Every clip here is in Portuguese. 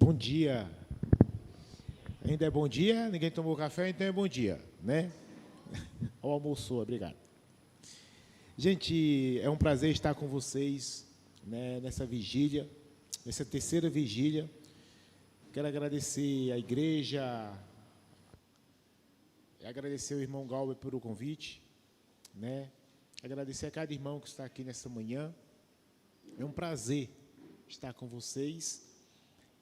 Bom dia. Ainda é bom dia? Ninguém tomou café, então é bom dia, né? Ou almoçou, obrigado. Gente, é um prazer estar com vocês, né, nessa vigília, nessa terceira vigília. Quero agradecer à igreja, agradecer ao irmão Galber pelo convite, né? Agradecer a cada irmão que está aqui nessa manhã. É um prazer estar com vocês.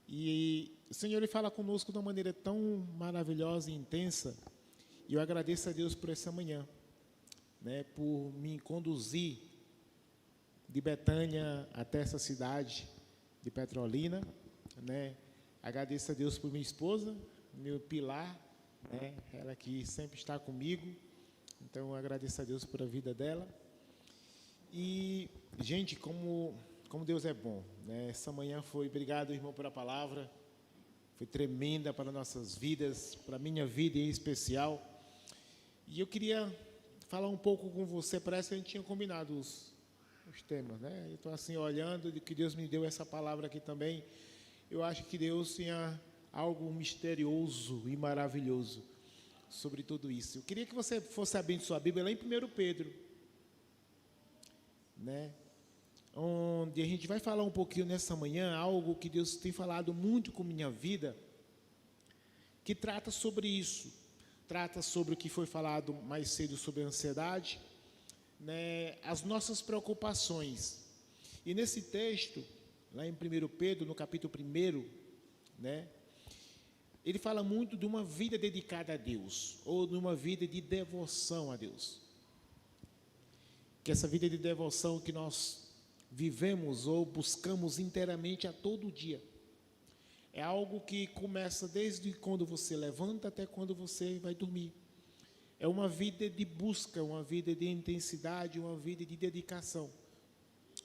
E o Senhor ele fala conosco de uma maneira tão maravilhosa e intensa. E eu agradeço a Deus por essa manhã, né, por me conduzir de Betânia até essa cidade de Petrolina, né? Agradeço a Deus por minha esposa, meu pilar, né? Ela que sempre está comigo. Então eu agradeço a Deus por a vida dela. E, gente, como Deus é bom, né? Essa manhã foi, obrigado, irmão, pela palavra, foi tremenda para nossas vidas, para a minha vida em especial. E eu queria falar um pouco com você, parece que a gente tinha combinado os temas, né? Eu estou assim, olhando, de que Deus me deu essa palavra aqui também. Eu acho que Deus tinha algo misterioso e maravilhoso sobre tudo isso. Eu queria que você fosse abrindo sua Bíblia lá em 1 Pedro, né? Onde a gente vai falar um pouquinho nessa manhã, algo que Deus tem falado muito com minha vida, que trata sobre isso, trata sobre o que foi falado mais cedo sobre a ansiedade, né, as nossas preocupações. E nesse texto, lá em 1 Pedro, no capítulo 1, né, ele fala muito de uma vida dedicada a Deus, ou de uma vida de devoção a Deus. Que essa vida de devoção que nós vivemos ou buscamos inteiramente a todo dia. É algo que começa desde quando você levanta até quando você vai dormir. É uma vida de busca, uma vida de intensidade, uma vida de dedicação.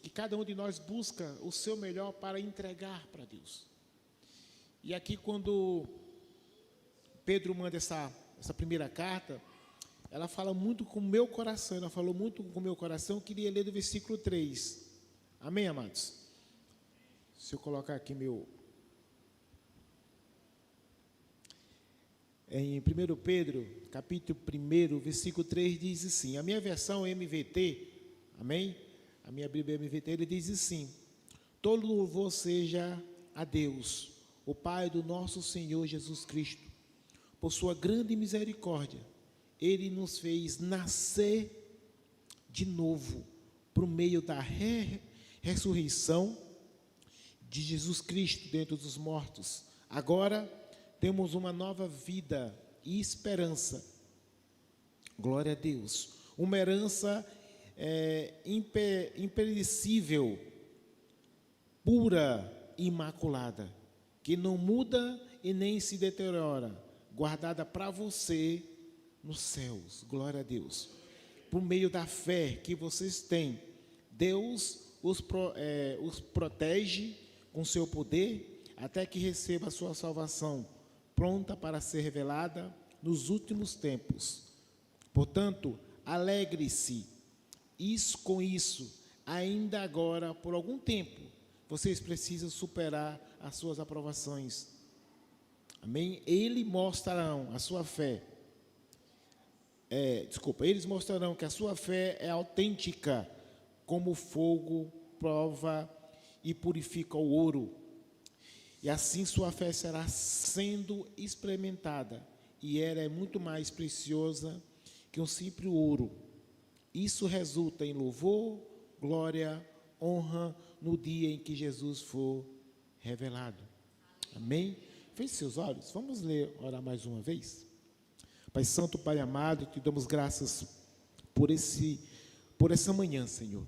Que cada um de nós busca o seu melhor para entregar para Deus. E aqui quando Pedro manda essa primeira carta, ela fala muito com o meu coração, ela falou muito com o meu coração. Eu queria ler do versículo 3. Amém, amados? Se eu colocar aqui em 1 Pedro, capítulo 1, versículo 3, diz assim, a minha versão MVT, amém? A minha Bíblia MVT, ele diz assim, todo louvor seja a Deus, o Pai do nosso Senhor Jesus Cristo, por sua grande misericórdia, Ele nos fez nascer de novo, por meio da ressurreição de Jesus Cristo dentre os mortos. Agora temos uma nova vida e esperança. Glória a Deus. Uma herança imperecível, pura e imaculada, que não muda e nem se deteriora, guardada para você nos céus. Glória a Deus. Por meio da fé que vocês têm, Deus os protege com seu poder até que receba a sua salvação, pronta para ser revelada nos últimos tempos. Portanto, alegre-se com isso, ainda agora, por algum tempo, vocês precisam superar as suas aprovações. Amém? Eles mostrarão a sua fé. Eles mostrarão que a sua fé é autêntica, como o fogo prova e purifica o ouro. E assim sua fé será sendo experimentada, e ela é muito mais preciosa que um simples ouro. Isso resulta em louvor, glória, honra no dia em que Jesus for revelado. Amém? Feche seus olhos, vamos orar mais uma vez. Pai Santo, Pai amado, te damos graças por essa manhã, Senhor.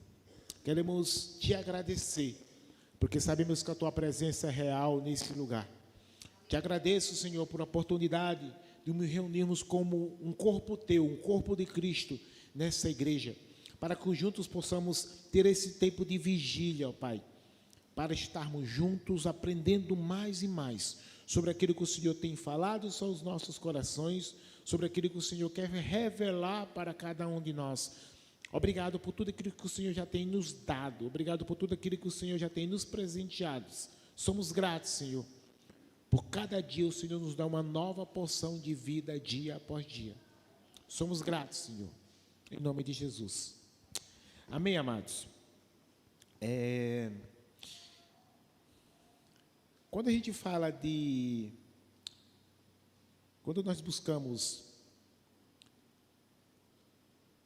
Queremos te agradecer, porque sabemos que a tua presença é real nesse lugar. Te agradeço, Senhor, por a oportunidade de nos reunirmos como um corpo teu, um corpo de Cristo nessa igreja, para que juntos possamos ter esse tempo de vigília, ó Pai, para estarmos juntos aprendendo mais e mais sobre aquilo que o Senhor tem falado aos nossos corações, sobre aquilo que o Senhor quer revelar para cada um de nós. Obrigado por tudo aquilo que o Senhor já tem nos dado. Obrigado por tudo aquilo que o Senhor já tem nos presenteado. Somos gratos, Senhor, Por cada dia o Senhor nos dá uma nova porção de vida dia após dia. Somos gratos, Senhor, em nome de Jesus. Amém, amados? Quando a gente fala quando nós buscamos...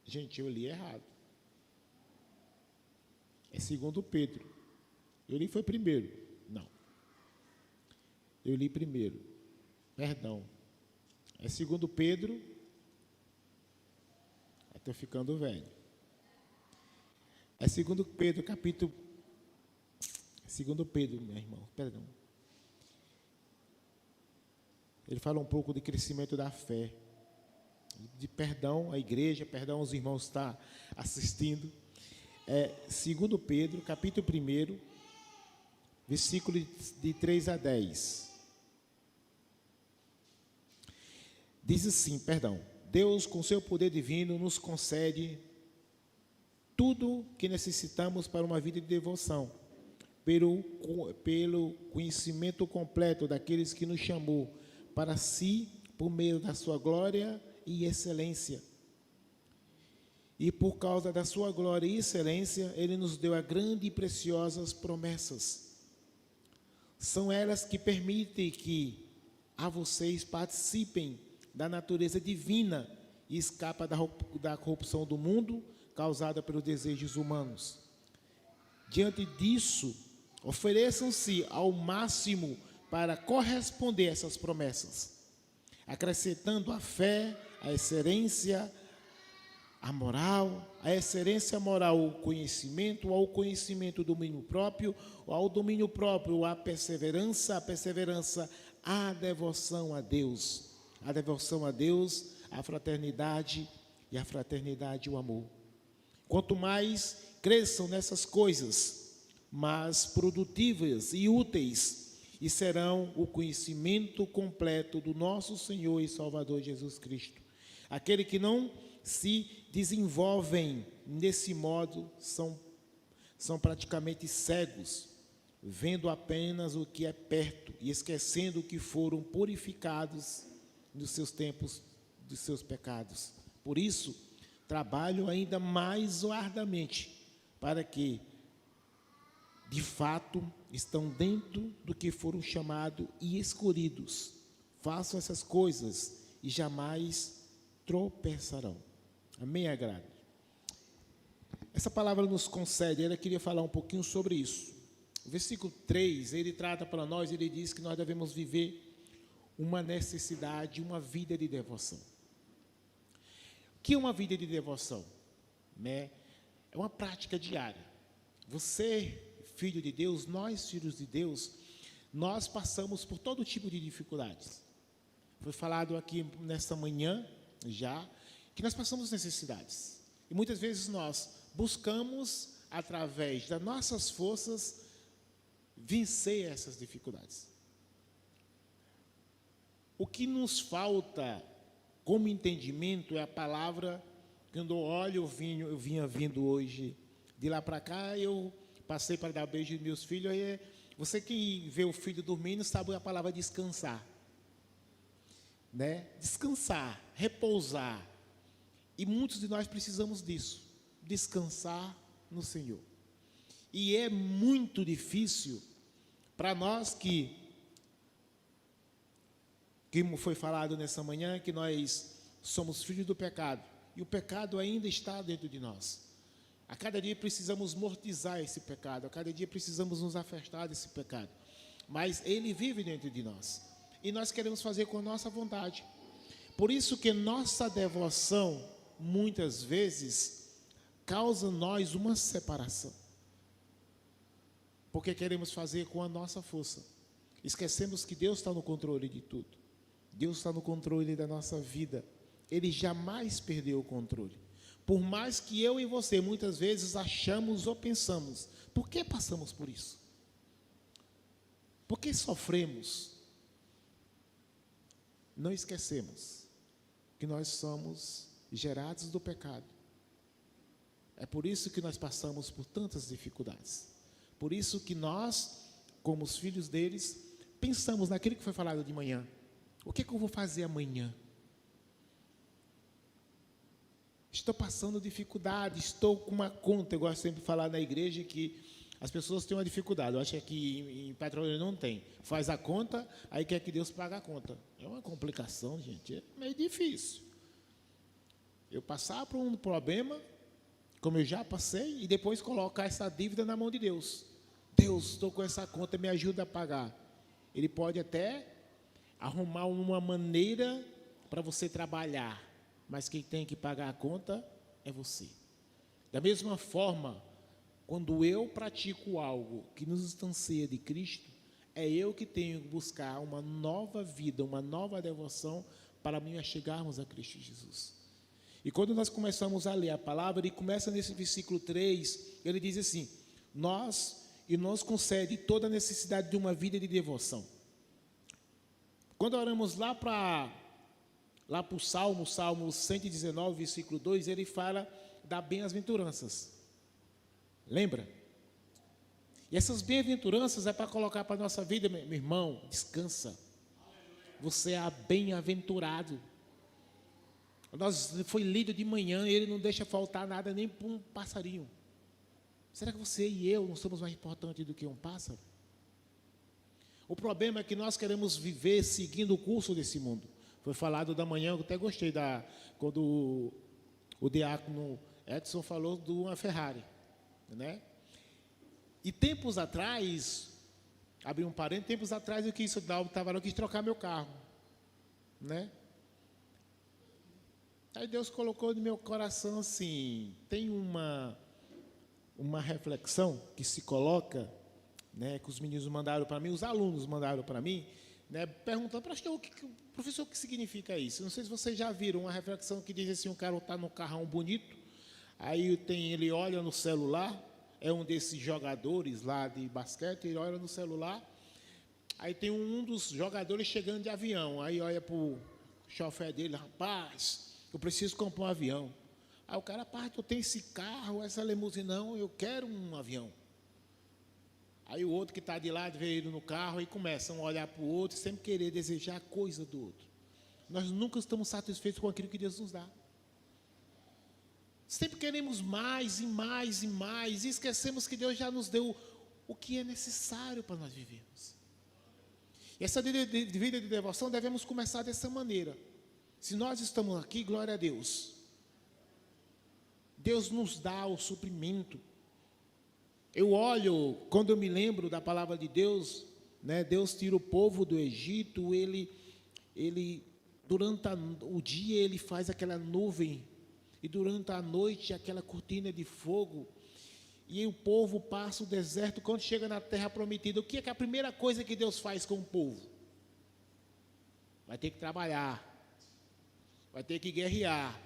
Gente, eu li errado. É 2 Pedro. Eu li foi primeiro. Não. Eu li primeiro. Perdão. É 2 Pedro. Estou ficando velho. É 2 Pedro, capítulo... 2 Pedro, meu irmão, perdão. Ele fala um pouco de crescimento da fé. De perdão à igreja, perdão aos irmãos que estão assistindo. 2 Pedro, capítulo 1, versículo de 3 a 10. Diz assim, Deus, com seu poder divino, nos concede tudo que necessitamos para uma vida de devoção, pelo conhecimento completo daqueles que nos chamou para si, por meio da sua glória e excelência. E por causa da sua glória e excelência, Ele nos deu a grande e preciosas promessas. São elas que permitem que a vocês participem da natureza divina e escapa da corrupção do mundo causada pelos desejos humanos. Diante disso, ofereçam-se ao máximo para corresponder a essas promessas, acrescentando a fé, a excelência, a moral, a excelência moral, o conhecimento, ao conhecimento, o domínio próprio, ao domínio próprio, a perseverança, a devoção a Deus, a fraternidade, e a fraternidade, o amor. Quanto mais cresçam nessas coisas, mais produtivas e úteis, e serão o conhecimento completo do nosso Senhor e Salvador Jesus Cristo. Aquele que não se desenvolvem nesse modo são praticamente cegos, vendo apenas o que é perto e esquecendo que foram purificados nos seus tempos dos seus pecados. Por isso, trabalho ainda mais arduamente para que, de fato, estão dentro do que foram chamados e escolhidos. Façam essas coisas e jamais tropeçarão. Amém, agrado? Essa palavra nos concede, eu queria falar um pouquinho sobre isso. O versículo 3, ele trata para nós, ele diz que nós devemos viver uma necessidade, uma vida de devoção. O que é uma vida de devoção? É uma prática diária. Você, filho de Deus, nós, filhos de Deus, nós passamos por todo tipo de dificuldades. Foi falado aqui nesta manhã, já, que nós passamos necessidades. E muitas vezes nós buscamos, através das nossas forças, vencer essas dificuldades. O que nos falta como entendimento é a palavra. Quando eu olho, eu vinha vindo hoje de lá para cá, eu passei para dar beijo nos meus filhos. Aí você que vê o filho dormindo sabe a palavra descansar, né? Descansar, repousar. E muitos de nós precisamos disso, descansar no Senhor. E é muito difícil para nós que foi falado nessa manhã, que nós somos filhos do pecado, e o pecado ainda está dentro de nós. A cada dia precisamos mortizar esse pecado, a cada dia precisamos nos afastar desse pecado, mas ele vive dentro de nós, e nós queremos fazer com a nossa vontade. Por isso que nossa devoção, muitas vezes, causa em nós uma separação, porque queremos fazer com a nossa força, esquecemos que Deus está no controle de tudo. Deus está no controle da nossa vida. Ele jamais perdeu o controle. Por mais que eu e você, muitas vezes, achamos ou pensamos, por que passamos por isso? Por que sofremos? Não esquecemos que nós somos gerados do pecado. É por isso que nós passamos por tantas dificuldades. Por isso que nós, como os filhos deles, pensamos naquilo que foi falado de manhã. O que é que eu vou fazer amanhã? Estou passando dificuldade, estou com uma conta. Eu gosto sempre de falar na igreja que as pessoas têm uma dificuldade. Eu acho que aqui em Petrolina não tem. Faz a conta, aí quer que Deus pague a conta. É uma complicação, gente. É meio difícil. Eu passar por um problema, como eu já passei, e depois colocar essa dívida na mão de Deus. Deus, estou com essa conta, me ajuda a pagar. Ele pode até arrumar uma maneira para você trabalhar, mas quem tem que pagar a conta é você. Da mesma forma, quando eu pratico algo que nos distancia de Cristo, é eu que tenho que buscar uma nova vida, uma nova devoção para mim chegarmos a Cristo Jesus. E quando nós começamos a ler a palavra, ele começa nesse versículo 3, ele diz assim: nos concede toda a necessidade de uma vida de devoção. Quando oramos lá para o Salmo 119, versículo 2, ele fala das bem-aventuranças. Lembra? E essas bem-aventuranças é para colocar para a nossa vida, meu irmão, descansa. Você é bem-aventurado. Foi lido de manhã, ele não deixa faltar nada nem para um passarinho. Será que você e eu não somos mais importantes do que um pássaro? O problema é que nós queremos viver seguindo o curso desse mundo. Foi falado da manhã, eu até gostei quando o diácono Edson falou de uma Ferrari, né? E tempos atrás, abri um parênteses, tempos atrás eu quis trocar meu carro, né? Aí Deus colocou no meu coração assim, tem uma reflexão que se coloca, né, que os meninos mandaram para mim, os alunos mandaram para mim, né, perguntando, professor, o que significa isso? Não sei se vocês já viram uma reflexão que diz assim, o cara está no carrão bonito, aí ele olha no celular, é um desses jogadores lá de basquete, ele olha no celular, aí tem um dos jogadores chegando de avião, aí olha para o chofer dele, rapaz, eu preciso comprar um avião. Aí o cara, rapaz, tu tem esse carro, essa limusine, não, eu quero um avião. Aí o outro que está de lado vê ele no carro e começam a olhar para o outro, sempre querer desejar coisa do outro. Nós nunca estamos satisfeitos com aquilo que Deus nos dá. Sempre queremos mais e mais e mais, e esquecemos que Deus já nos deu o que é necessário para nós vivermos. E essa vida de devoção devemos começar dessa maneira. Se nós estamos aqui, glória a Deus. Deus nos dá o suprimento. Eu olho, quando eu me lembro da palavra de Deus, né, Deus tira o povo do Egito, ele durante o dia ele faz aquela nuvem, e durante a noite aquela cortina de fogo, e o povo passa o deserto. Quando chega na terra prometida, o que é a primeira coisa que Deus faz com o povo? Vai ter que trabalhar, vai ter que guerrear.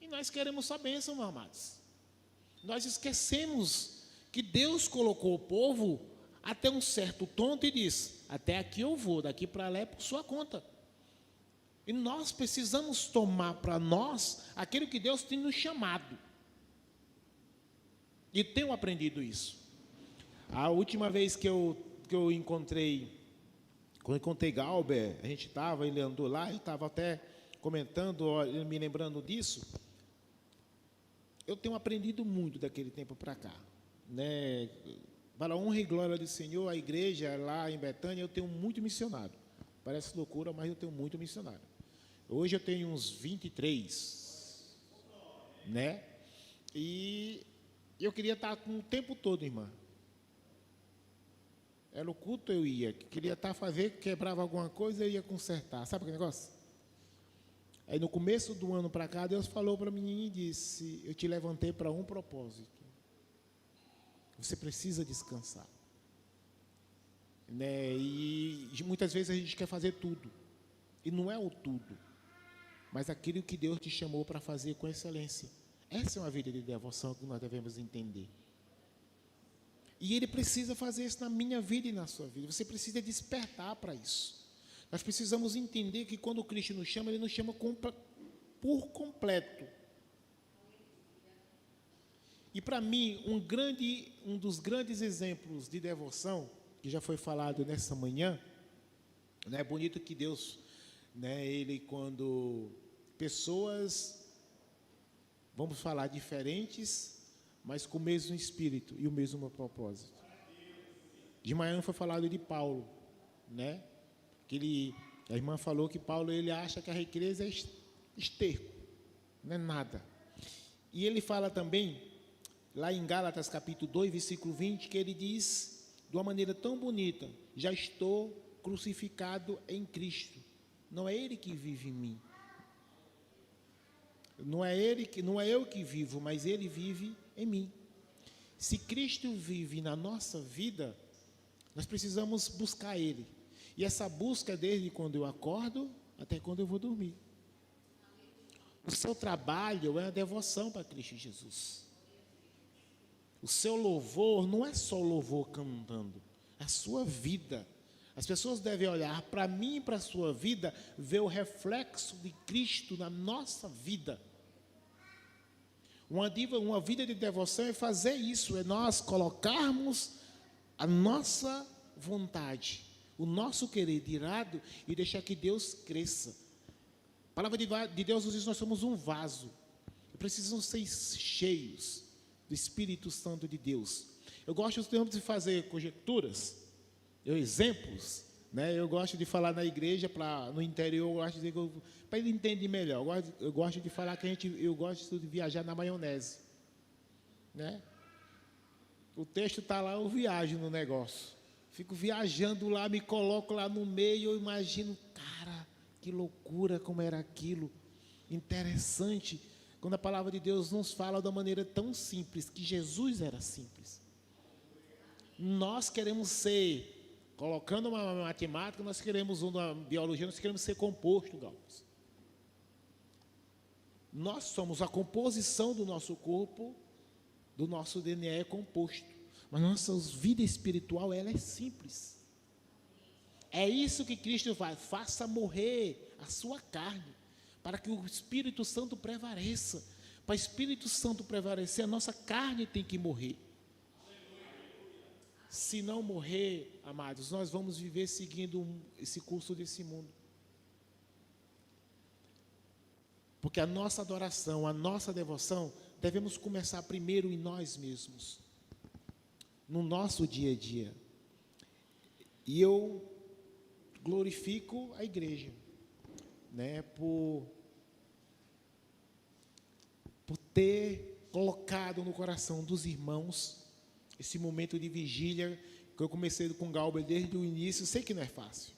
E nós queremos só bênção, meus amados. Nós esquecemos que Deus colocou o povo até um certo ponto e diz, até aqui eu vou, daqui para lá é por sua conta. E nós precisamos tomar para nós aquilo que Deus tem nos chamado. E tenho aprendido isso. A última vez que eu encontrei, quando eu encontrei Galber, a gente estava, ele andou lá, ele estava até comentando, me lembrando disso. Eu tenho aprendido muito daquele tempo para cá, né? Para a honra e glória do Senhor, a igreja lá em Betânia, eu tenho muito missionário. Parece loucura, mas eu tenho muito missionário. Hoje eu tenho uns 23, né? E eu queria estar com o tempo todo, irmã. Era o culto, eu ia. Queria estar fazendo, quebrava alguma coisa, eu ia consertar. Sabe aquele negócio? Aí no começo do ano para cá, Deus falou para mim e disse, eu te levantei para um propósito. Você precisa descansar. Né? E muitas vezes a gente quer fazer tudo. E não é o tudo, mas aquilo que Deus te chamou para fazer com excelência. Essa é uma vida de devoção que nós devemos entender. E Ele precisa fazer isso na minha vida e na sua vida. Você precisa despertar para isso. Nós precisamos entender que quando o Cristo nos chama, Ele nos chama por completo. E para mim, um dos grandes exemplos de devoção, que já foi falado nessa manhã, né? É bonito que Deus, né, Ele, quando pessoas, vamos falar, diferentes, mas com o mesmo espírito e o mesmo propósito. De manhã foi falado de Paulo, né? A irmã falou que Paulo, ele acha que a riqueza é esterco, não é nada. E ele fala também, lá em Gálatas capítulo 2, versículo 20, que ele diz, de uma maneira tão bonita, já estou crucificado em Cristo. Não é Ele que vive em mim. Não é eu que vivo, mas Ele vive em mim. Se Cristo vive na nossa vida, nós precisamos buscar Ele. E essa busca é desde quando eu acordo até quando eu vou dormir. O seu trabalho é a devoção para Cristo Jesus. O seu louvor não é só louvor cantando, é a sua vida. As pessoas devem olhar para mim e para a sua vida, ver o reflexo de Cristo na nossa vida. Uma vida de devoção é fazer isso, é nós colocarmos a nossa vontade, o nosso querer de lado e deixar que Deus cresça. A palavra de Deus nos diz que nós somos um vaso, precisamos ser cheios do Espírito Santo de Deus. Eu gosto de fazer conjecturas, exemplos, né? Eu gosto de falar na igreja, no interior, eu gosto de dizer, para ele entender melhor, eu gosto de falar que eu gosto de viajar na maionese, né? O texto está lá, eu viajo no negócio, fico viajando lá, me coloco lá no meio, eu imagino, cara, que loucura como era aquilo, interessante, quando a palavra de Deus nos fala de uma maneira tão simples, que Jesus era simples. Nós queremos ser, colocando uma matemática, nós queremos uma biologia, nós queremos ser composto, Galvos. Nós somos a composição do nosso corpo, do nosso DNA é composto. Mas nossa vida espiritual, ela é simples. É isso que Cristo faz, faça morrer a sua carne, para que o Espírito Santo prevaleça. Para o Espírito Santo prevalecer, a nossa carne tem que morrer. Se não morrer, amados, nós vamos viver seguindo esse curso desse mundo. Porque a nossa adoração, a nossa devoção, devemos começar primeiro em nós mesmos, no nosso dia a dia. E eu glorifico a igreja, né, por ter colocado no coração dos irmãos esse momento de vigília, que eu comecei com o Galber desde o início, sei que não é fácil.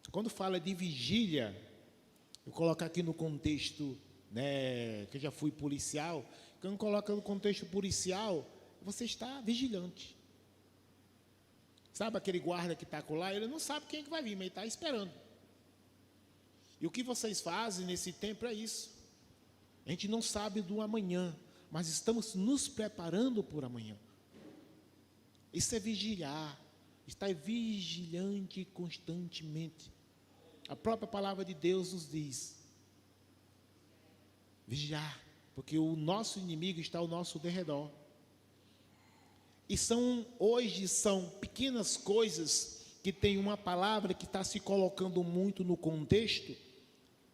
Quando fala de vigília, eu coloco aqui no contexto, né, que eu já fui policial, quando coloca no contexto policial, você está vigilante. Sabe aquele guarda que está lá, ele não sabe quem é que vai vir, mas ele está esperando. E o que vocês fazem nesse tempo é isso. A gente não sabe do amanhã, mas estamos nos preparando por amanhã. Isso é vigiar, estar vigilante constantemente. A própria palavra de Deus nos diz, vigiar, porque o nosso inimigo está ao nosso derredor. E hoje são pequenas coisas que tem uma palavra que está se colocando muito no contexto,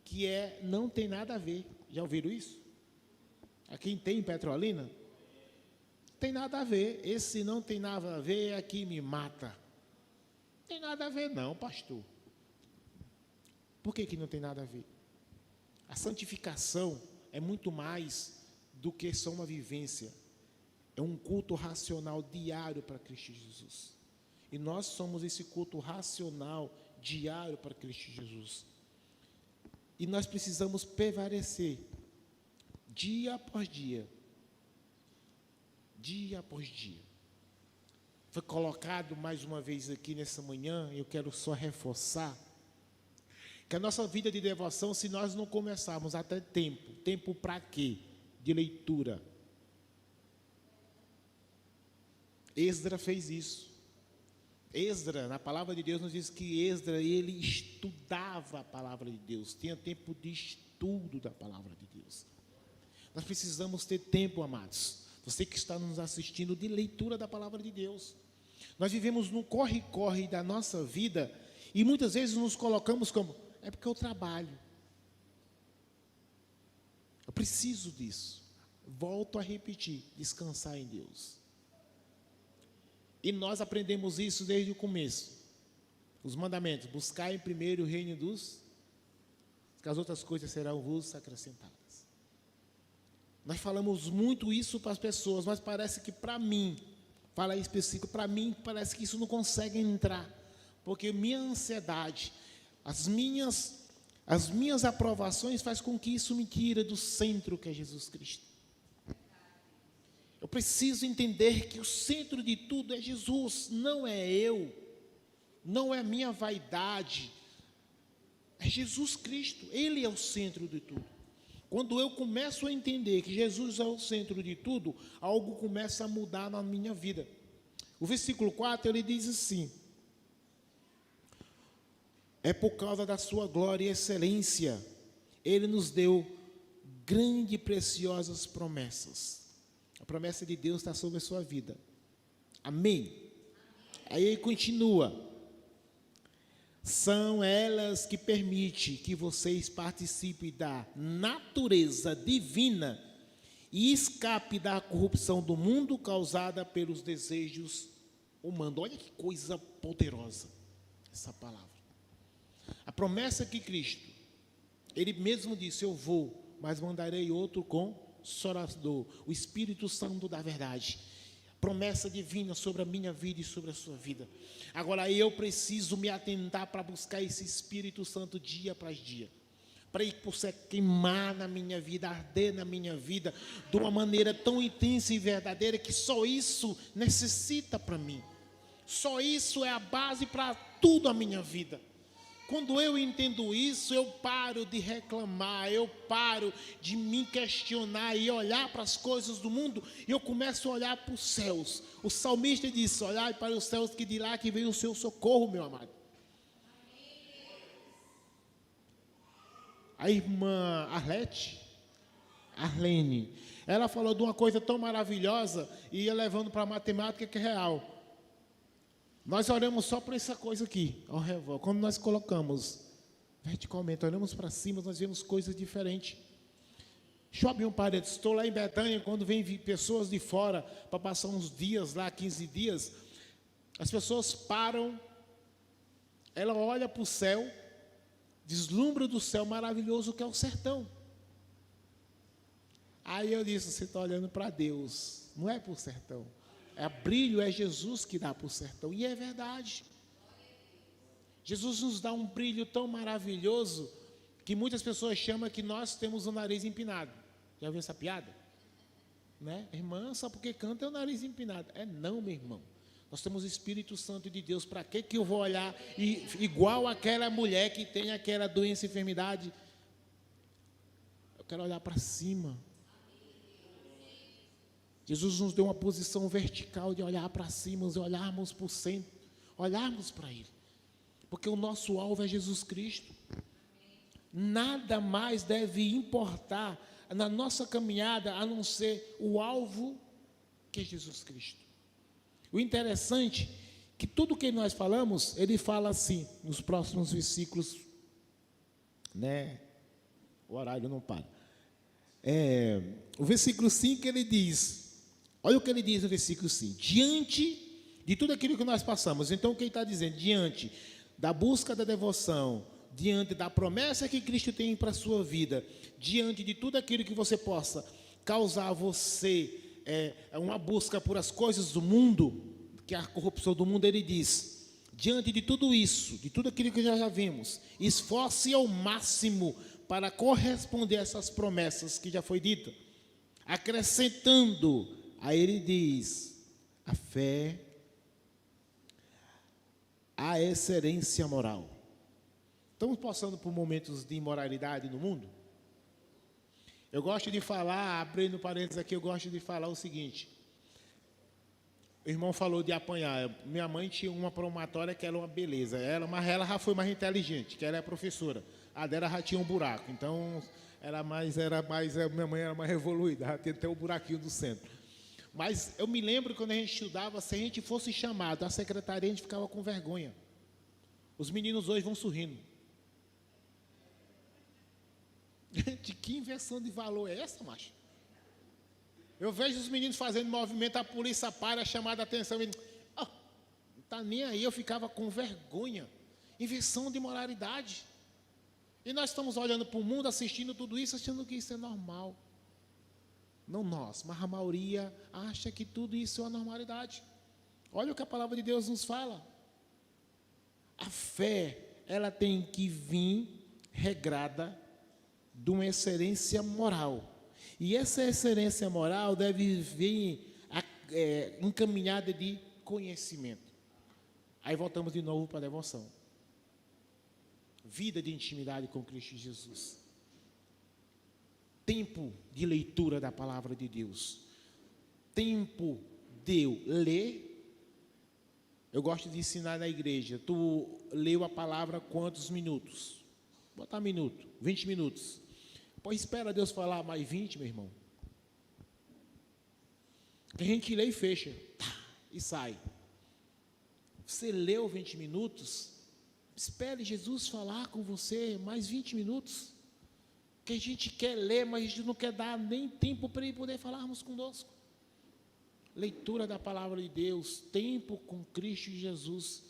que não tem nada a ver. Já ouviram isso? Aqui tem em Petrolina? Tem nada a ver. Esse não tem nada a ver, aqui me mata. Não tem nada a ver não, pastor. Por que não tem nada a ver? A santificação é muito mais do que só uma vivência. É um culto racional diário para Cristo Jesus. E nós somos esse culto racional diário para Cristo Jesus. E nós precisamos prevalecer dia após dia. Dia após dia. Foi colocado mais uma vez aqui nessa manhã, eu quero só reforçar, que a nossa vida de devoção, se nós não começarmos a ter tempo para quê? De leitura. Esdras fez isso. Esdras, na palavra de Deus, nos diz que Esdras, ele estudava a palavra de Deus, tinha tempo de estudo da palavra de Deus. Nós precisamos ter tempo, amados, você que está nos assistindo, de leitura da palavra de Deus. Nós vivemos no corre-corre da nossa vida e muitas vezes nos colocamos como, é porque eu trabalho. Eu preciso disso. Volto a repetir, descansar em Deus. E nós aprendemos isso desde o começo. Os mandamentos, buscar em primeiro o reino dos, que as outras coisas serão vos acrescentadas. Nós falamos muito isso para as pessoas, mas parece que para mim, fala em específico, para mim parece que isso não consegue entrar, porque minha ansiedade, as minhas aprovações faz com que isso me tire do centro que é Jesus Cristo. Eu preciso entender que o centro de tudo é Jesus, não é eu, não é minha vaidade, é Jesus Cristo, Ele é o centro de tudo. Quando eu começo a entender que Jesus é o centro de tudo, algo começa a mudar na minha vida. O versículo 4, ele diz assim: é por causa da sua glória e excelência, Ele nos deu grandes e preciosas promessas. A promessa de Deus está sobre a sua vida. Amém? Aí ele continua. São elas que permitem que vocês participem da natureza divina e escape da corrupção do mundo causada pelos desejos humanos. Olha que coisa poderosa essa palavra. A promessa que Cristo, Ele mesmo disse, eu vou, mas mandarei outro Consolador, o Espírito Santo da verdade. Promessa divina sobre a minha vida e sobre a sua vida. Agora eu preciso me atentar para buscar esse Espírito Santo dia após dia. Para ele queimar na minha vida, arder na minha vida, de uma maneira tão intensa e verdadeira que só isso necessita para mim. Só isso é a base para tudo a minha vida. Quando eu entendo isso, eu paro de reclamar, eu paro de me questionar e olhar para as coisas do mundo, e eu começo a olhar para os céus. O salmista disse, olhai para os céus que de lá que vem o seu socorro, meu amado. A irmã Arlene, ela falou de uma coisa tão maravilhosa e ia levando para a matemática que é real. Nós oramos só para essa coisa aqui, ao redor. Quando nós colocamos verticalmente, olhamos para cima, nós vemos coisas diferentes. Deixa eu abrir um parênteses. Estou lá em Betânia, quando vem pessoas de fora para passar uns dias lá, 15 dias, as pessoas param, ela olha para o céu, deslumbra do céu maravilhoso que é o sertão. Aí eu disse, você está olhando para Deus, não é para o sertão. É brilho, é Jesus que dá para o sertão. E é verdade. Jesus nos dá um brilho tão maravilhoso que muitas pessoas chamam que nós temos o nariz empinado. Já viu essa piada? Né? Irmã, só porque canta é o nariz empinado. É não, meu irmão. Nós temos o Espírito Santo de Deus. Para que eu vou olhar igual aquela mulher que tem aquela doença e enfermidade? Eu quero olhar para cima. Jesus nos deu uma posição vertical de olhar para cima, de olharmos para o centro, olharmos para Ele. Porque o nosso alvo é Jesus Cristo. Nada mais deve importar na nossa caminhada a não ser o alvo que é Jesus Cristo. O interessante é que tudo que nós falamos, ele fala assim, nos próximos versículos, né? O horário não para. O versículo 5 ele diz... Olha o que ele diz no versículo 5. Diante de tudo aquilo que nós passamos. Então, o que ele está dizendo? Diante da busca da devoção, diante da promessa que Cristo tem para a sua vida, diante de tudo aquilo que você possa causar a você uma busca por as coisas do mundo, que é a corrupção do mundo, ele diz, diante de tudo isso, de tudo aquilo que já vimos, esforce ao máximo para corresponder a essas promessas que já foi dita, acrescentando. Aí ele diz, a fé, a excelência moral. Estamos passando por momentos de imoralidade no mundo? Eu gosto de falar, abrindo parênteses aqui, eu gosto de falar o seguinte. O irmão falou de apanhar. Minha mãe tinha uma promatória que era uma beleza. Mas ela já foi mais inteligente, que ela é professora. A dela já tinha um buraco. Então, minha mãe era mais evoluída, já tinha até o buraquinho do centro. Mas eu me lembro quando a gente estudava, se a gente fosse chamado à secretaria, a gente ficava com vergonha. Os meninos hoje vão sorrindo. Gente, que inversão de valor é essa, macho? Eu vejo os meninos fazendo movimento, a polícia para, chamar a atenção, e não está nem aí, eu ficava com vergonha. Inversão de moralidade. E nós estamos olhando para o mundo, assistindo tudo isso, achando que isso é normal. Não nós, mas a maioria acha que tudo isso é uma normalidade. Olha o que a palavra de Deus nos fala. A fé, ela tem que vir regrada de uma excelência moral. E essa excelência moral deve vir encaminhada de conhecimento. Aí voltamos de novo para a devoção. Vida de intimidade com Cristo Jesus. Tempo de leitura da palavra de Deus. Tempo de eu ler. Eu gosto de ensinar na igreja. Tu leu a palavra quantos minutos? Botar minuto, 20 minutos. Pois espera Deus falar mais 20, meu irmão. A gente lê e fecha. E sai. Você leu 20 minutos, espere Jesus falar com você mais 20 minutos. Que a gente quer ler, mas a gente não quer dar nem tempo para ele poder falarmos conosco. Leitura da palavra de Deus, tempo com Cristo Jesus.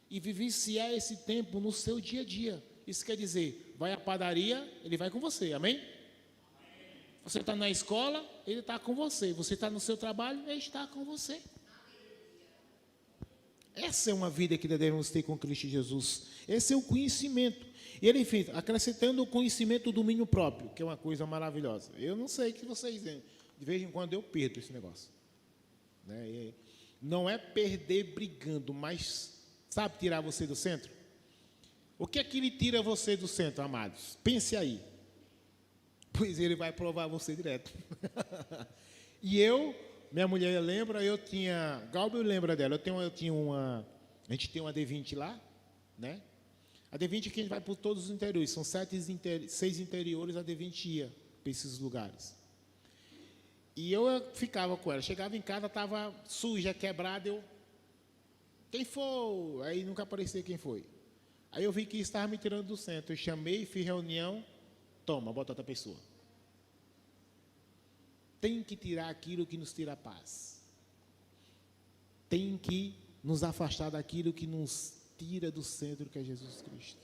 E vivenciar esse tempo no seu dia a dia. Isso quer dizer, vai à padaria, ele vai com você, amém? Você está na escola, ele está com você. Você está no seu trabalho, ele está com você. Essa é uma vida que devemos ter com Cristo Jesus. Esse é o conhecimento. E ele fez, acrescentando o conhecimento do domínio próprio, que é uma coisa maravilhosa. Eu não sei que vocês, de vez em quando eu perdo esse negócio. Né? Não é perder brigando, mas sabe tirar você do centro? O que é que ele tira você do centro, amados? Pense aí. Pois ele vai provar você direto. E eu, minha mulher lembra, Galber lembra dela, a gente tem uma D20 lá, né? A D20 que a gente vai por todos os interiores, são 6 interiores, a D20 ia para esses lugares. E eu ficava com ela, chegava em casa, estava suja, quebrada, quem foi? Aí nunca aparecia quem foi. Aí eu vi que estava me tirando do centro, eu chamei, fiz reunião, toma, bota outra pessoa. Tem que tirar aquilo que nos tira a paz. Tem que nos afastar daquilo que nos tira do centro, que é Jesus Cristo.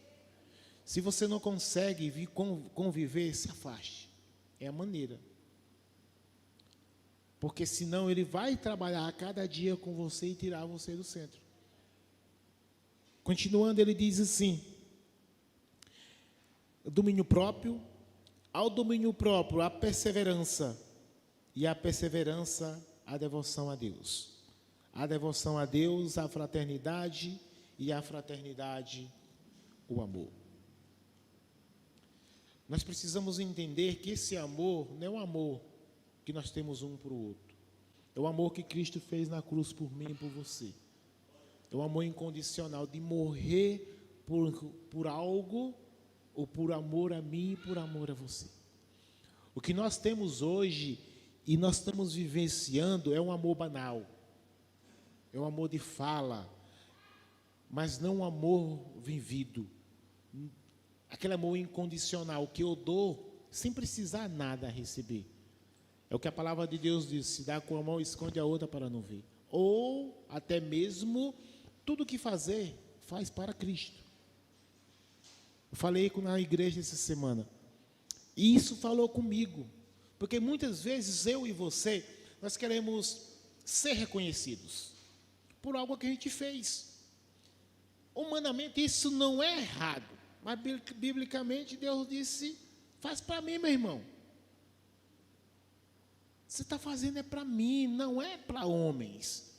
Se você não consegue conviver, se afaste. É a maneira. Porque senão ele vai trabalhar a cada dia com você e tirar você do centro. Continuando, ele diz assim: domínio próprio, ao domínio próprio, a perseverança, e a perseverança, a devoção a Deus. A devoção a Deus, a fraternidade, e a fraternidade, o amor. Nós precisamos entender que esse amor não é um amor que nós temos um para o outro. É o amor que Cristo fez na cruz por mim e por você. É um amor incondicional de morrer por algo, ou por amor a mim e por amor a você. O que nós temos hoje e nós estamos vivenciando é um amor banal. É um amor de fala, mas não um amor vivido. Aquele amor incondicional que eu dou sem precisar nada a receber. É o que a palavra de Deus diz: se dá com a mão, esconde a outra para não ver. Ou até mesmo tudo o que fazer, faz para Cristo. Eu falei na igreja essa semana. E isso falou comigo. Porque muitas vezes eu e você, nós queremos ser reconhecidos por algo que a gente fez. Humanamente isso não é errado. Mas biblicamente Deus disse: faz para mim, meu irmão. Você está fazendo é para mim, não é para homens.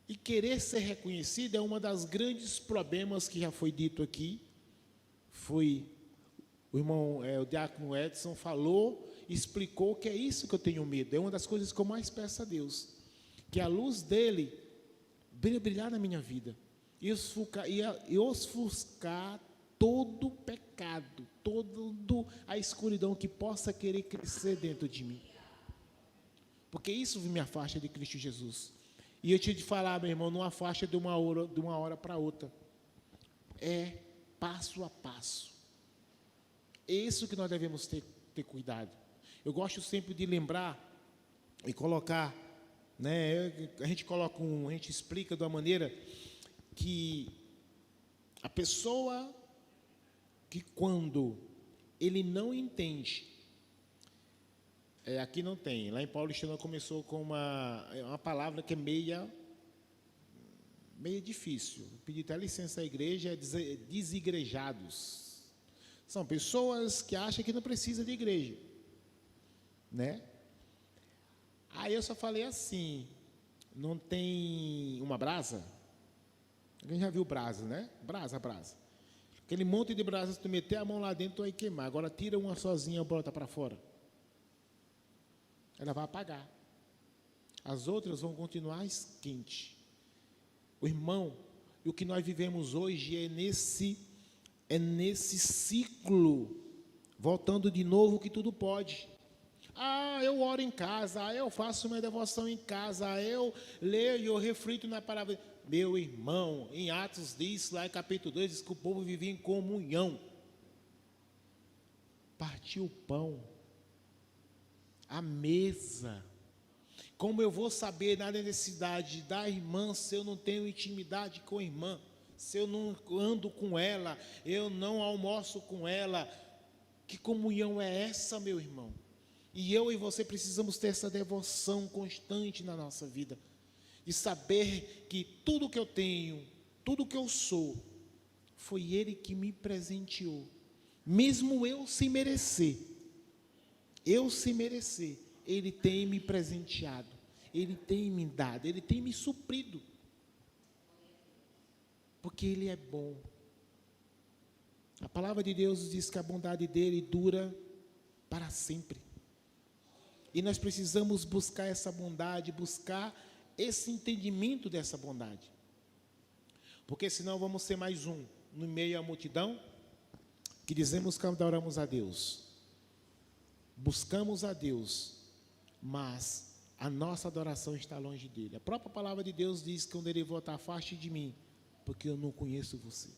E querer ser reconhecido é um dos grandes problemas que já foi dito aqui. Foi o irmão, o diácono Edson falou, explicou que é isso que eu tenho medo. É uma das coisas que eu mais peço a Deus, que a luz dele brilhar na minha vida e ofuscar todo o pecado, toda a escuridão que possa querer crescer dentro de mim. porque isso me afasta de Cristo Jesus. E eu tinha de falar, meu irmão, não afasta de uma hora para outra. É passo a passo. É isso que nós devemos ter cuidado. Eu gosto sempre de lembrar e colocar, né? A gente explica de uma maneira que a pessoa que quando ele não entende, aqui não tem, lá em Paulistana começou com uma palavra que é meia difícil, pedir até licença à igreja, é desigrejados. São pessoas que acham que não precisa de igreja, né? Aí eu só falei assim, não tem uma brasa? Alguém já viu brasa, né? Brasa. Aquele monte de brasa, se tu meter a mão lá dentro, tu vai queimar. Agora tira uma sozinha e bota para fora. Ela vai apagar. As outras vão continuar quentes. O irmão, e o que nós vivemos hoje é nesse ciclo, voltando de novo que tudo pode. Eu oro em casa, eu faço uma devoção em casa, eu leio, eu reflito na palavra. Meu irmão, em Atos diz, lá em capítulo 2, diz que o povo vivia em comunhão. Partiu o pão, a mesa. Como eu vou saber na necessidade da irmã se eu não tenho intimidade com a irmã? Se eu não ando com ela, eu não almoço com ela? Que comunhão é essa, meu irmão? E eu e você precisamos ter essa devoção constante na nossa vida. E saber que tudo que eu tenho, tudo que eu sou, foi Ele que me presenteou. Mesmo eu sem merecer, Ele tem me presenteado, Ele tem me dado, Ele tem me suprido. Porque Ele é bom. A palavra de Deus diz que a bondade dEle dura para sempre. E nós precisamos buscar essa bondade, buscar esse entendimento dessa bondade. Porque senão vamos ser mais um no meio à multidão que dizemos que adoramos a Deus. Buscamos a Deus, mas a nossa adoração está longe dele. A própria palavra de Deus diz que quando ele voltar, afaste de mim, porque eu não conheço você.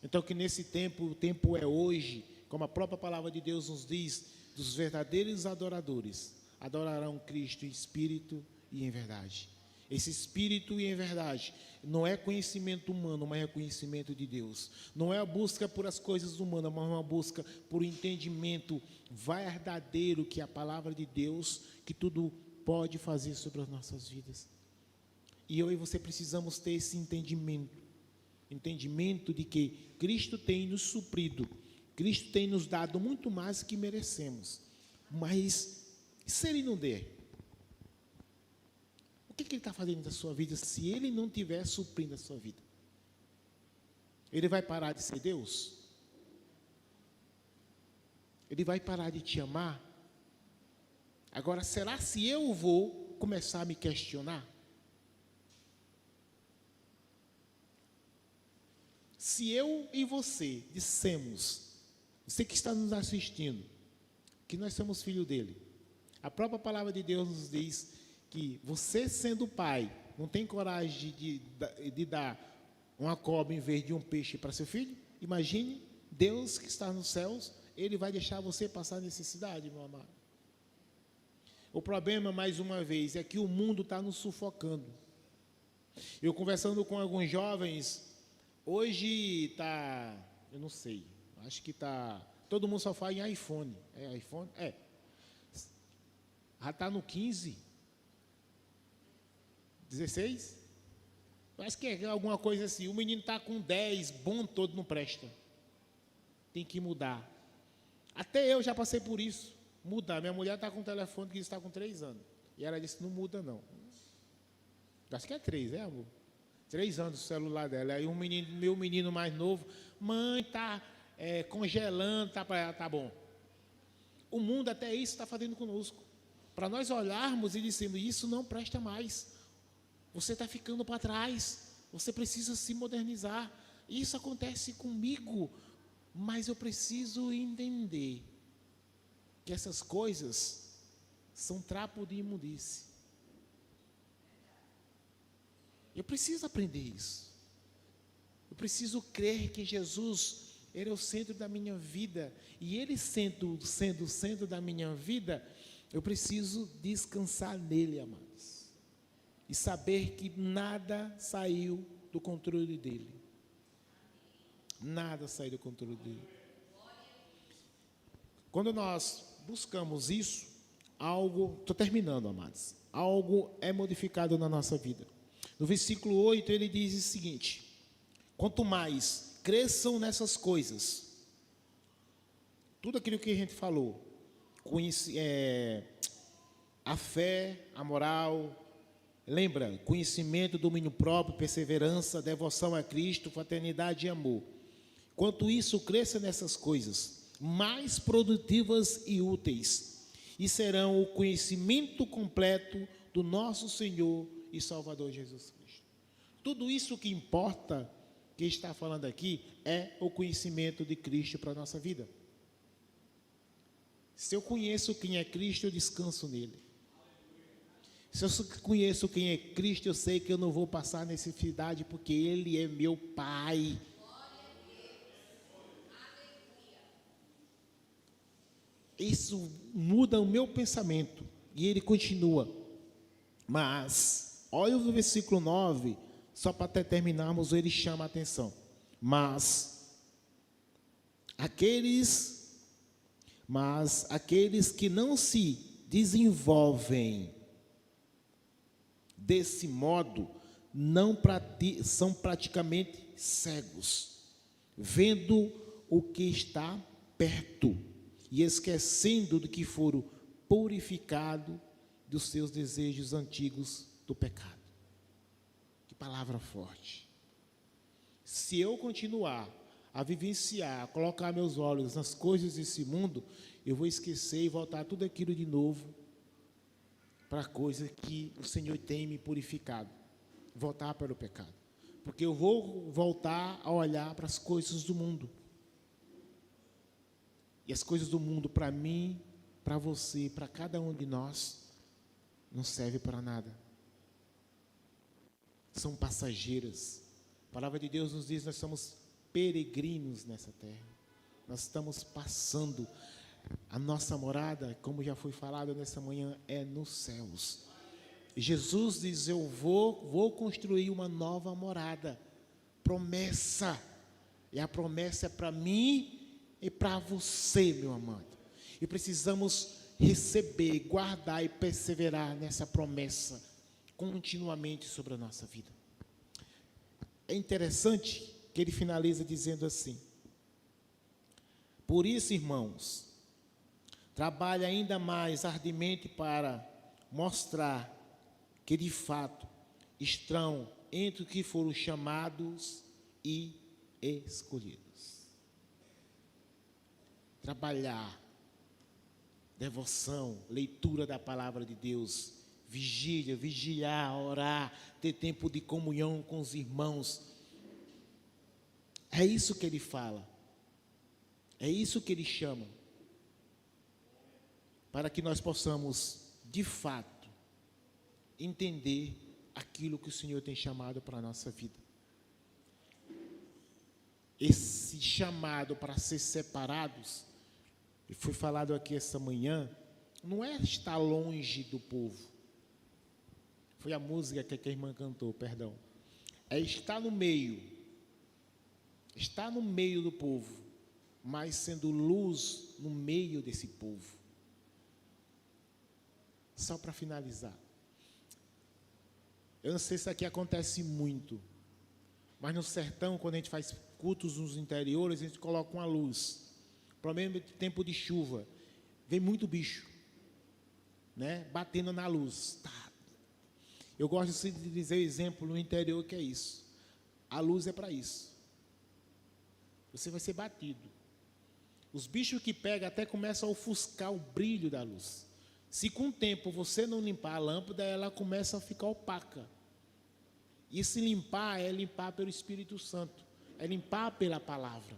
Então que nesse tempo, o tempo é hoje, como a própria palavra de Deus nos diz, dos verdadeiros adoradores adorarão Cristo em espírito e em verdade. Esse espírito e em verdade não é conhecimento humano, mas é conhecimento de Deus. Não é a busca por as coisas humanas, mas uma busca por entendimento verdadeiro que é a palavra de Deus, que tudo pode fazer sobre as nossas vidas. E eu e você precisamos ter esse entendimento de que Cristo tem nos suprido, Cristo tem nos dado muito mais do que merecemos. Mas se Ele não der, o que Ele está fazendo na sua vida se Ele não estiver suprindo a sua vida? Ele vai parar de ser Deus? Ele vai parar de te amar? Agora, será se eu vou começar a me questionar? Se eu e você dissemos, você que está nos assistindo, que nós somos filhos dele, a própria palavra de Deus nos diz que você, sendo pai, não tem coragem de dar uma cobra em vez de um peixe para seu filho? Imagine, Deus que está nos céus, Ele vai deixar você passar necessidade, meu amado. O problema, mais uma vez, é que o mundo está nos sufocando. Eu conversando com alguns jovens, hoje está, eu não sei, acho que está, todo mundo só fala em iPhone. É iPhone? É. Já está no 15, 16? Acho que é alguma coisa assim. O menino está com 10, bom todo não presta. Tem que mudar. Até eu já passei por isso. Mudar. Minha mulher está com um telefone que está com 3 anos. E ela disse, não muda não. Acho que é 3, amor? 3 anos o celular dela. Aí meu menino mais novo, mãe, está congelando, tá bom. O mundo até isso está fazendo conosco. Para nós olharmos e dizermos, isso não presta mais. Você está ficando para trás. Você precisa se modernizar. Isso acontece comigo. Mas eu preciso entender que essas coisas são trapo de imundície. Eu preciso aprender isso. Eu preciso crer que Jesus, Ele é o centro da minha vida. E Ele sendo o centro da minha vida, eu preciso descansar nele, amados. E saber que nada saiu do controle dele. Nada saiu do controle dele. Quando nós buscamos isso, algo, estou terminando, amados, algo é modificado na nossa vida. No versículo 8, ele diz o seguinte: quanto mais cresçam nessas coisas, tudo aquilo que a gente falou, a fé, a moral, lembra, conhecimento, domínio próprio, perseverança, devoção a Cristo, fraternidade e amor. Quanto isso cresça nessas coisas, mais produtivas e úteis, e serão o conhecimento completo do nosso Senhor e Salvador Jesus Cristo. Tudo isso que importa, que está falando aqui, é o conhecimento de Cristo para a nossa vida. Se eu conheço quem é Cristo, eu descanso nele. Se eu conheço quem é Cristo, eu sei que eu não vou passar necessidade, porque Ele é meu Pai. Isso muda o meu pensamento. E ele continua. Mas, olha o versículo 9, só para até terminarmos, ele chama a atenção. Mas aqueles que não se desenvolvem desse modo, são praticamente cegos, vendo o que está perto e esquecendo do que foram purificados dos seus desejos antigos do pecado. Que palavra forte. Se eu continuar a vivenciar, a colocar meus olhos nas coisas desse mundo, eu vou esquecer e voltar tudo aquilo de novo para a coisa que o Senhor tem me purificado, voltar para o pecado, porque eu vou voltar a olhar para as coisas do mundo, e as coisas do mundo para mim, para você, para cada um de nós, não serve para nada, são passageiras. A palavra de Deus nos diz, nós somos peregrinos nessa terra, nós estamos passando. A nossa morada, como já foi falado nessa manhã, é nos céus. Jesus diz, eu vou construir uma nova morada. Promessa. E a promessa é para mim e para você, meu amado. E precisamos receber, guardar e perseverar nessa promessa continuamente sobre a nossa vida. É interessante que ele finaliza dizendo assim: por isso, irmãos, trabalhe ainda mais arduamente para mostrar que, de fato, estão entre os que foram chamados e escolhidos. Trabalhar, devoção, leitura da palavra de Deus, vigília, vigiar, orar, ter tempo de comunhão com os irmãos. É isso que ele fala. É isso que ele chama. Para que nós possamos, de fato, entender aquilo que o Senhor tem chamado para a nossa vida. Esse chamado para ser separados, e foi falado aqui essa manhã, não é estar longe do povo. Foi a música que a irmã cantou, perdão. É estar no meio. Estar no meio do povo, mas sendo luz no meio desse povo. Só para finalizar, eu não sei se aqui acontece muito, mas no sertão, quando a gente faz cultos nos interiores, a gente coloca uma luz. Problema de tempo de chuva, vem muito bicho, né, batendo na luz. Tá. Eu gosto de dizer o exemplo no interior que é isso. A luz é para isso. Você vai ser batido. Os bichos que pegam até começam a ofuscar o brilho da luz. Se com o tempo você não limpar a lâmpada, ela começa a ficar opaca. E se limpar, é limpar pelo Espírito Santo. É limpar pela palavra.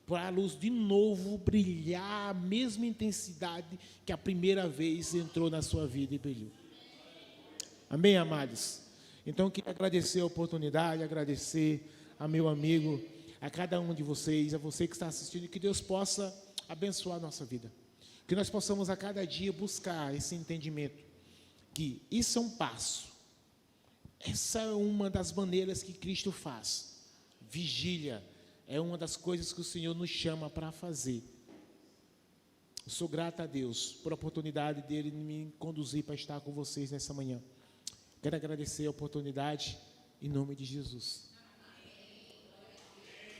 para a luz de novo brilhar a mesma intensidade que a primeira vez entrou na sua vida e brilhou. Amém, amados? Então, eu queria agradecer a oportunidade, agradecer a meu amigo, a cada um de vocês, a você que está assistindo, que Deus possa abençoar a nossa vida. Que nós possamos a cada dia buscar esse entendimento, que isso é um passo. Essa é uma das maneiras que Cristo faz. Vigília é uma das coisas que o Senhor nos chama para fazer. Eu sou grato a Deus por a oportunidade dele de me conduzir para estar com vocês nessa manhã. Quero agradecer a oportunidade em nome de Jesus.